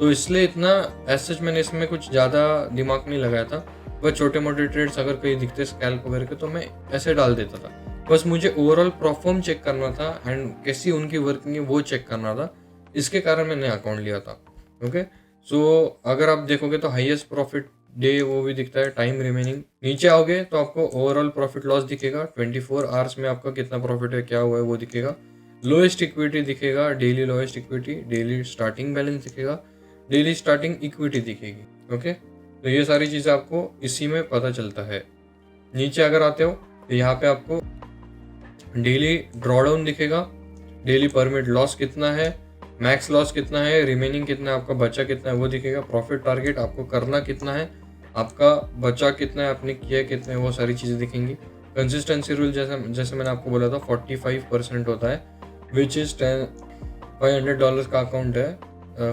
तो इसलिए इतना एज मैंने इसमें कुछ ज़्यादा दिमाग नहीं लगाया था। बस छोटे मोटे ट्रेड्स अगर कहीं दिखते स्कैल्प वगैरह के तो मैं ऐसे डाल देता था। बस मुझे ओवरऑल परफॉर्म चेक करना था एंड कैसी उनकी वर्किंग है वो चेक करना था, इसके कारण मैंने अकाउंट लिया था। ओके, सो अगर आप देखोगे तो हाईएस्ट प्रॉफिट डे वो भी दिखता है, टाइम रिमेनिंग। नीचे आओगे तो आपको ओवरऑल प्रॉफिट लॉस दिखेगा, 24 आवर्स में आपका कितना प्रॉफिट है, क्या हुआ है वो दिखेगा। लोएस्ट इक्विटी दिखेगा, daily lowest equity, daily starting balance दिखेगा, डेली स्टार्टिंग इक्विटी दिखेगी। ओके, तो ये सारी चीज़ें आपको इसी में पता चलता है। नीचे अगर आते हो तो यहाँ पे आपको डेली ड्रॉडाउन दिखेगा, डेली परमिट लॉस कितना है, मैक्स लॉस कितना है, रिमेनिंग कितना है, आपका बचा कितना है वो दिखेगा, प्रॉफिट टारगेट आपको करना कितना है, आपका बचा कितना है, आपने किया कितना है, वो सारी चीज़ें दिखेंगी। कंसिस्टेंसी रूल जैसे मैंने आपको बोला था 45% होता है, विच इज़ $500 का अकाउंट है,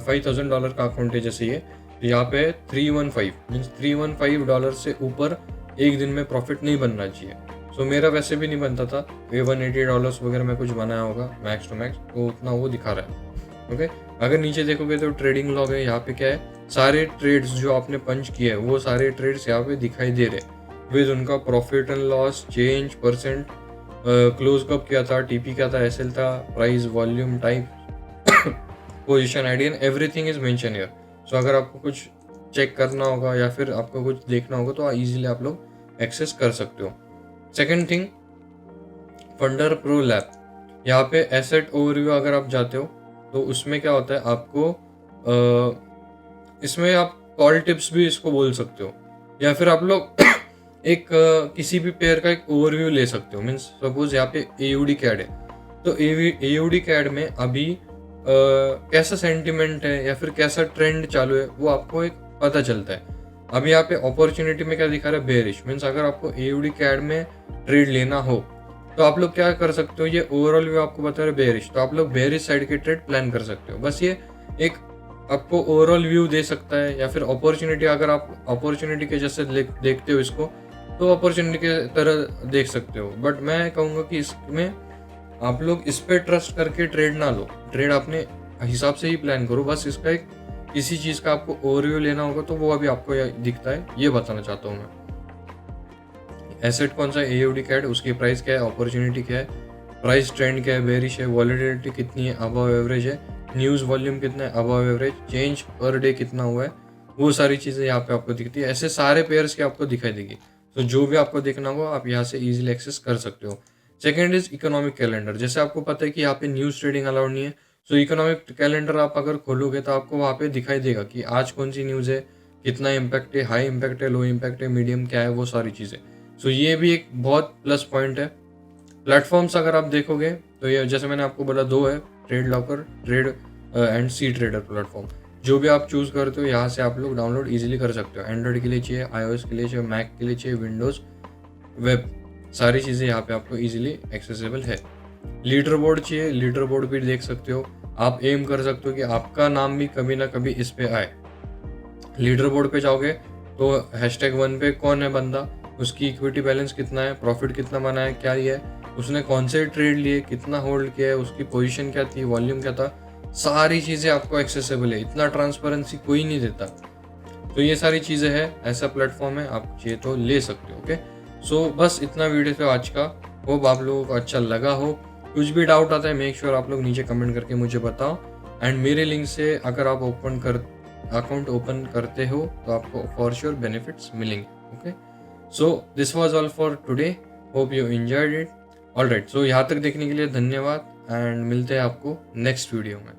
$5000 का अकाउंट है जैसे ये, तो यहाँ पे 315 मीन्स $315 से ऊपर एक दिन में प्रॉफिट नहीं बनना चाहिए। सो मेरा वैसे भी नहीं बनता था, $180 वगैरह में कुछ बनाया होगा मैक्स टू मैक्स, तो उतना वो दिखा रहा है। ओके, अगर नीचे देखोगे तो ट्रेडिंग लॉग है, यहाँ पे क्या है, सारे ट्रेड्स जो आपने पंच किए हैं वो सारे ट्रेड्स यहाँ पे दिखाई दे रहे विद उनका profit and loss, change, percent, close कब किया था, टीपी क्या था, एसएल था, price, volume, type, position ID and everything is mention here. So अगर आपको कुछ चेक करना होगा या फिर आपको कुछ देखना होगा तो इजीली आप लोग एक्सेस कर सकते हो। Second thing, funder pro lab, यहाँ पे एसेट ओवरव्यू अगर आप जाते हो तो उसमें क्या होता है, आपको इसमें आप कॉल टिप्स भी इसको बोल सकते हो, या फिर आप लोग एक किसी भी पेयर का एक ओवरव्यू ले सकते हो। मीन्स सपोज यहाँ पे AUD कैड है, तो AUD कैड में अभी कैसा सेंटिमेंट है या फिर कैसा ट्रेंड चालू है वो आपको एक पता चलता है। अभी यहाँ पे अपॉर्चुनिटी में क्या दिखा रहा है, बेरिश, मीन्स अगर आपको AUD कैड में ट्रेड लेना हो तो आप लोग क्या कर सकते हो, ये ओवरऑल व्यू आपको बता रहे बेरिश, तो आप लोग बेरिश साइड के ट्रेड प्लान कर सकते हो। बस ये एक आपको ओवरऑल व्यू दे सकता है, या फिर अपॉर्चुनिटी अगर आप अपॉर्चुनिटी के जैसे देखते हो इसको तो अपॉर्चुनिटी के तरह देख सकते हो। बट मैं कहूँगा कि इसमें आप लोग इस पर ट्रस्ट करके ट्रेड ना लो, ट्रेड अपने हिसाब से ही प्लान करो। बस इसका एक किसी चीज़ का आपको ओवरव्यू लेना होगा तो वो अभी आपको दिखता है, ये बताना चाहता हूँ मैं। एसेट कौन सा AUD कैड, उसकी प्राइस क्या है, अपॉर्चुनिटी क्या है, प्राइस ट्रेंड क्या है, बेरिश है, वॉलेटिलिटी कितनी है, अबव एवरेज है, न्यूज़ वॉल्यूम कितना है, above average, change per day कितना हुआ है, वो सारी चीज़ें यहाँ पे आपको दिखती है। ऐसे सारे पेयर्स की आपको दिखाई देगी, तो जो भी आपको देखना होगा आप यहाँ से इजीली एक्सेस कर सकते हो। सेकेंड इज इकोनॉमिक कैलेंडर, जैसे आपको पता है कि यहाँ पे न्यूज़ ट्रेडिंग अलाउड नहीं है, सो इकोनॉमिक कैलेंडर आप अगर खोलोगे तो आपको वहाँ पे दिखाई देगा कि आज कौन सी न्यूज़ है, कितना इम्पैक्ट है, हाई इम्पैक्ट है, लो इम्पैक्ट है, मीडियम क्या है, वो सारी चीज़ें। सो ये भी एक बहुत प्लस पॉइंट है। प्लेटफॉर्म्स अगर आप देखोगे तो ये जैसे मैंने आपको बोला 2 है, TradeLocker, trade and cTrader platform. जो भी आप चूज़ करते हो यहाँ से आप लोग डाउनलोड इजीली कर सकते हो। एंड्रॉइड के लिए चाहिए, iOS के लिए चाहिए, मैक के लिए चाहिए, विंडोज़, वेब, सारी चीज़ें यहाँ पे आपको इजीली एक्सेसिबल है। लीडर बोर्ड चाहिए, लीडर बोर्ड भी देख सकते हो। आप एम कर सकते हो कि आपका नाम भी कभी ना कभी इस पे आए। लीडर बोर्ड पे जाओगे तो #1 पे कौन है बंदा, उसकी इक्विटी बैलेंस कितना है, प्रॉफिट कितना बना है, क्या लिया है, उसने कौन से ट्रेड लिए, कितना होल्ड किया है, उसकी पोजीशन क्या थी, वॉल्यूम क्या था, सारी चीज़ें आपको एक्सेसिबल है। इतना ट्रांसपेरेंसी कोई नहीं देता। तो ये सारी चीज़ें हैं, ऐसा प्लेटफॉर्म है, आप चाहिए तो ले सकते हो। ओके, सो बस इतना वीडियो था आज का। होप आप लोगों को अच्छा लगा हो। कुछ भी डाउट आता है मेक श्योर आप लोग नीचे कमेंट करके मुझे बताओ। एंड मेरे लिंक से अगर आप अकाउंट ओपन करते हो तो आपको फॉर श्योर बेनिफिट्स मिलेंगे। Okay, so this was all for today, hope you enjoyed it. Alright, so यहाँ तक देखने के लिए धन्यवाद एंड मिलते हैं आपको नेक्स्ट वीडियो में।